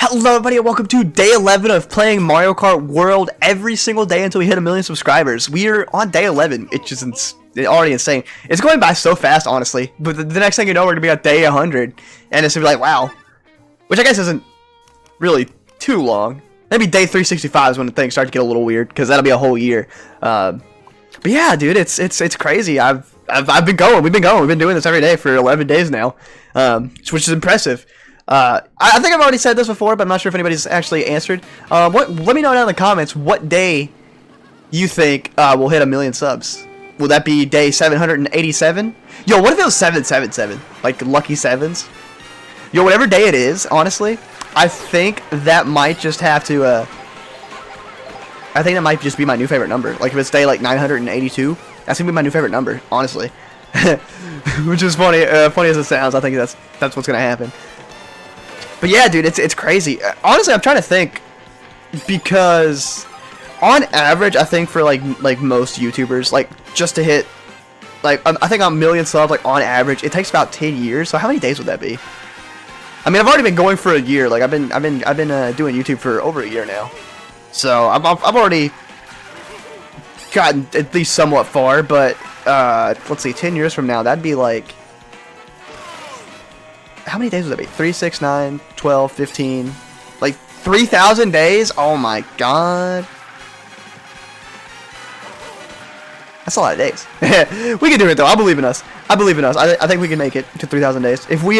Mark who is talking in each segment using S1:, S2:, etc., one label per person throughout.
S1: Hello everybody and welcome to day 11 of playing Mario Kart World every single day until we hit 1,000,000 subscribers. We are on day 11. It's just already insane. It's going by so fast, honestly. But the next thing you know, we're going to be on day 100. And it's going to be like, wow. Which I guess isn't really too long. Maybe day 365 is when things start to get a little weird, because that'll be a whole year. But yeah, dude, it's crazy. We've been going. We've been doing this every day for 11 days now, which is impressive. I think I've already said this before, but I'm not sure if anybody's actually answered. Let me know down in the comments what day you think we'll hit 1,000,000 subs. Will that be day 787? Yo, what if it was 777? Like lucky sevens? Yo, whatever day it is, honestly, I think that might just have to. I think that might just be my new favorite number. Like if it's day like 982, that's gonna be my new favorite number, honestly. Which is funny. Funny as it sounds, I think that's what's gonna happen. But yeah, dude, it's crazy. Honestly, I'm trying to think, because on average, I think for like most YouTubers, like just to hit like I think 1,000,000 subs, like on average, it takes about 10 years. So how many days would that be? I mean, I've already been going for a year. Like I've been doing YouTube for over a year now. So I've already gotten at least somewhat far. But let's see, 10 years from now, that'd be like. How many days would that be? 3, 6, 9, 12, 15. Like 3,000 days? Oh my god. That's a lot of days. We can do it though. I believe in us. I believe in us. I think we can make it to 3,000 days. If we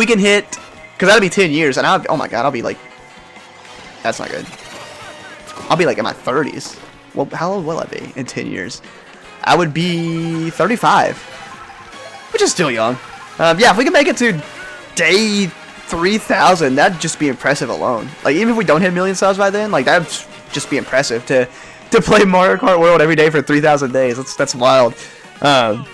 S1: can hit, because that'll be 10 years, and oh my god, I'll be like, that's not good. I'll be like in my 30s. Well, how old will I be in 10 years? I would be 35, which is still young. Yeah, if we can make it to day 3,000, that'd just be impressive alone. Like, even if we don't hit 1,000,000 subs by then, like, that'd just be impressive to play Mario Kart World every day for 3,000 days. That's wild. Man,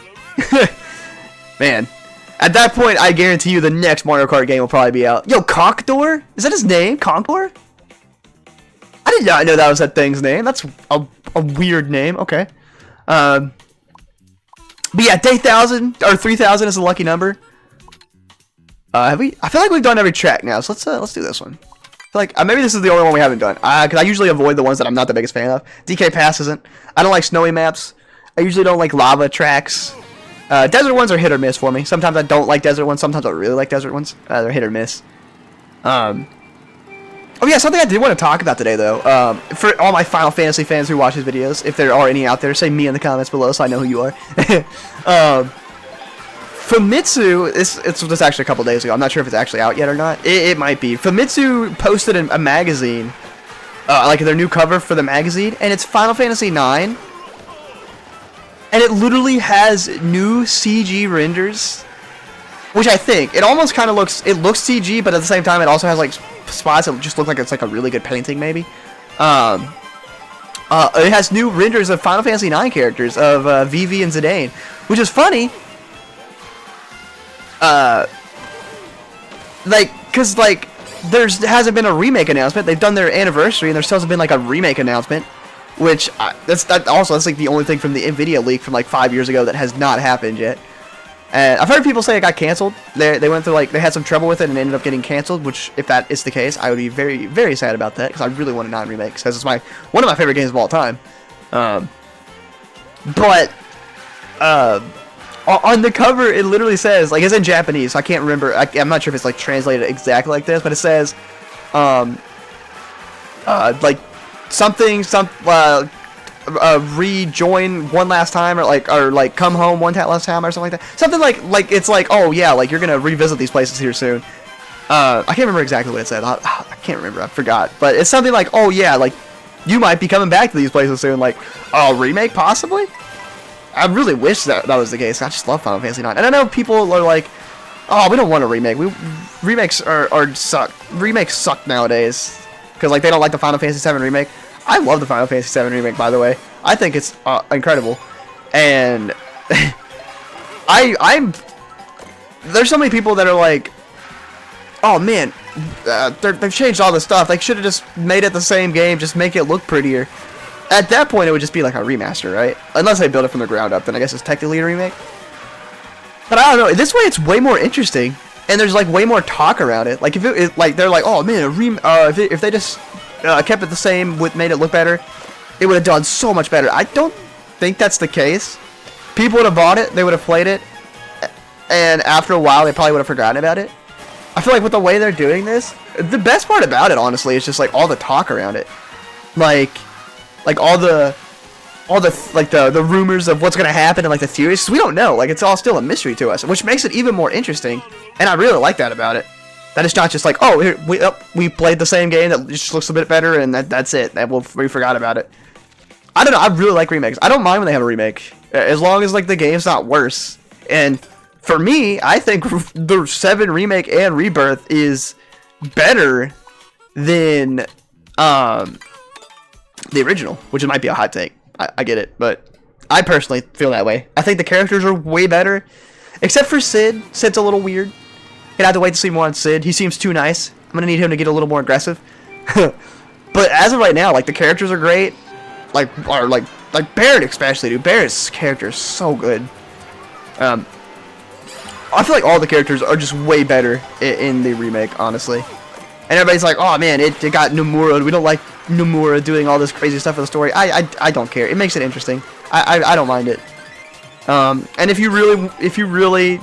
S1: at that point, I guarantee you the next Mario Kart game will probably be out. Yo, Conkdor? Is that his name? Conkdor? I did not know that was that thing's name. That's a weird name. Okay. But yeah, day 1,000 or 3,000 is a lucky number. Have we? I feel like we've done every track now, so let's do this one. I feel like maybe this is the only one we haven't done. Because I usually avoid the ones that I'm not the biggest fan of. DK Pass isn't. I don't like snowy maps. I usually don't like lava tracks. Desert ones are hit or miss for me. Sometimes I don't like desert ones. Sometimes I really like desert ones. They're hit or miss. Oh yeah, something I did want to talk about today, though. For all my Final Fantasy fans who watch these videos, if there are any out there, say me in the comments below so I know who you are. Famitsu, it's just actually a couple days ago. I'm not sure if it's actually out yet or not. It might be. Famitsu posted a magazine, like their new cover for the magazine, and it's Final Fantasy IX. And it literally has new CG renders, which I think it almost kind of looks CG, but at the same time it also has like spots that just look like it's like a really good painting, maybe. It has new renders of Final Fantasy IX characters of Vivi and Zidane, which is funny. Cause there hasn't been a remake announcement. They've done their anniversary, and there still hasn't been like a remake announcement. Which that's like the only thing from the Nvidia leak from like 5 years ago that has not happened yet. And I've heard people say it got canceled. They went through they had some trouble with it and ended up getting canceled. Which, if that is the case, I would be very, very sad about that, because I really want a non-remake, because it's one of my favorite games of all time. But on the cover, it literally says, like, it's in Japanese. So I can't remember. I'm not sure if it's like translated exactly like this, but it says like something rejoin one last time, or come home one last time, or something like that. Something like it's like, oh yeah, like you're gonna revisit these places here soon. I can't remember exactly what it said. I can't remember. I forgot. But it's something like, oh yeah, like you might be coming back to these places soon. Like, oh, remake possibly. I really wish that was the case. I just love Final Fantasy IX, and I know people are like, oh, we don't want a remake. Remakes suck. Remakes suck nowadays, because like they don't like the Final Fantasy VII remake. I love the Final Fantasy VII remake, by the way. I think it's incredible, and there's so many people that are like, oh man, they've changed all this stuff. They should have just made it the same game, just make it look prettier. At that point, it would just be like a remaster, right? Unless they build it from the ground up, then I guess it's technically a remake. But I don't know. This way, it's way more interesting. and there's like way more talk around it. Like like they're like, oh man, if they just kept it the same, made it look better, it would have done so much better. I don't think that's the case. People would have bought it, they would have played it, and after a while, they probably would have forgotten about it. I feel like with the way they're doing this, the best part about it, honestly, is just like all the talk around it, like all the like the rumors of what's gonna happen and like the theories. We don't know. Like it's all still a mystery to us, which makes it even more interesting. And I really like that about it. That it's not just like, oh, here, we played the same game that just looks a bit better, and that's it. That we forgot about it. I don't know. I really like remakes. I don't mind when they have a remake, as long as like the game's not worse. And for me, I think the 7 remake and Rebirth is better than the original, which might be a hot take. I get it, but I personally feel that way. I think the characters are way better, except for Sid. Sid's a little weird. Gonna have to wait to see more on Sid. He seems too nice. I'm gonna need him to get a little more aggressive. But as of right now, like the characters are great. Like Barrett especially, dude. Barrett's character is so good. I feel like all the characters are just way better in the remake, honestly. And everybody's like, oh man, it got Nomura. We don't like Nomura doing all this crazy stuff in the story. I don't care. It makes it interesting. I don't mind it. And if you really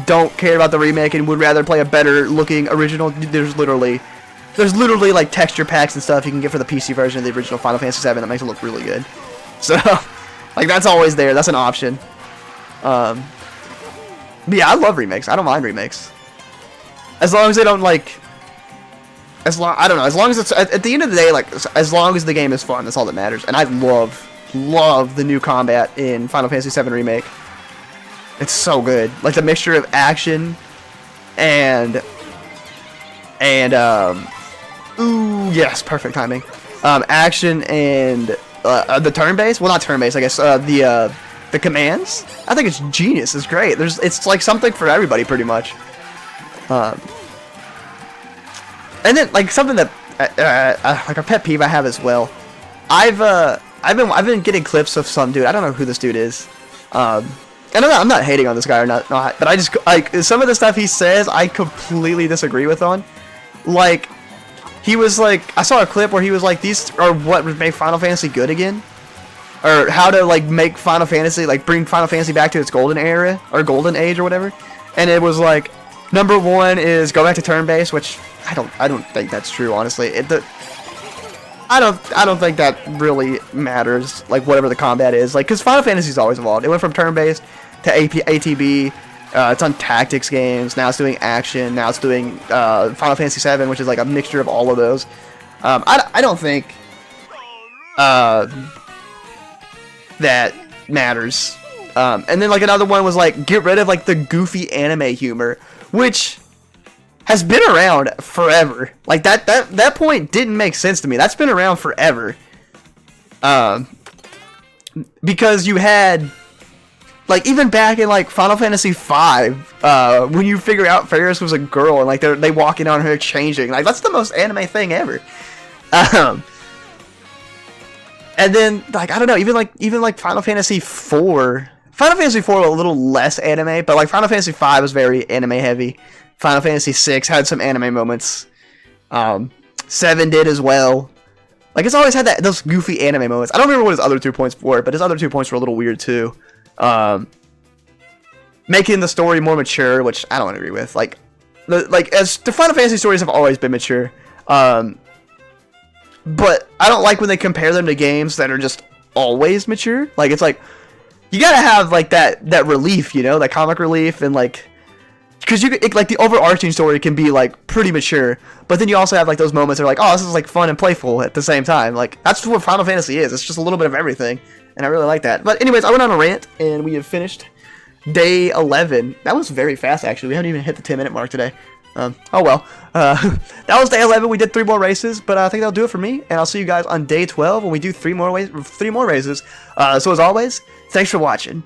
S1: don't care about the remake and would rather play a better looking original, there's literally like texture packs and stuff you can get for the PC version of the original Final Fantasy VII that makes it look really good. So like that's always there. That's an option. But yeah, I love remakes. I don't mind remakes. As long as they don't like, I don't know, as long as it's, at the end of the day, like, as long as the game is fun, that's all that matters. And I love the new combat in Final Fantasy VII Remake. It's so good. Like, the mixture of action and ooh, yes, perfect timing. Action and, the turn-based, well, not turn-based, I guess, the commands. I think it's genius. It's great. It's like something for everybody, pretty much. And then like something that like a pet peeve I have as well. I've been getting clips of some dude. I don't know who this dude is. And I'm not hating on this guy or not, but I just like some of the stuff he says I completely disagree with on. Like he was like, I saw a clip where he was like, these are what would make Final Fantasy good again. Or how to like make Final Fantasy, like bring Final Fantasy back to its golden era or golden age or whatever. And it was like, number 1 is go back to turn-based, which I don't think that's true, honestly. I don't think that really matters, like whatever the combat is, like because Final Fantasy's always evolved. It went from turn-based to ATB. It's on tactics games. Now it's doing action. Now it's doing Final Fantasy VII, which is like a mixture of all of those. I don't think that matters. And then like another one was like get rid of like the goofy anime humor, which has been around forever. Like that point didn't make sense to me. That's been around forever. Because you had like even back in like Final Fantasy V, when you figure out Ferris was a girl and like they walking on her changing, like that's the most anime thing ever. And then like I don't know, even like Final Fantasy IV. Final Fantasy IV was a little less anime, but like Final Fantasy V was very anime heavy. Final Fantasy VI had some anime moments. 7 did as well. Like it's always had those goofy anime moments. I don't remember what his other 2 points were, but his other 2 points were a little weird too. Making the story more mature, which I don't agree with. Like as the Final Fantasy stories have always been mature. But I don't like when they compare them to games that are just always mature. Like it's like you gotta have like that relief, you know, that comic relief, and like because like the overarching story can be like pretty mature, but then you also have like those moments that are like, oh, this is like fun and playful at the same time. Like that's what Final Fantasy is. It's just a little bit of everything, and I really like that. But anyways, I went on a rant, and we have finished day 11. That was very fast, actually. We haven't even hit the 10-minute mark today. Oh well. That was day 11. We did 3 more races, but I think that'll do it for me. And I'll see you guys on day 12 when we do 3 more races. So as always, thanks for watching.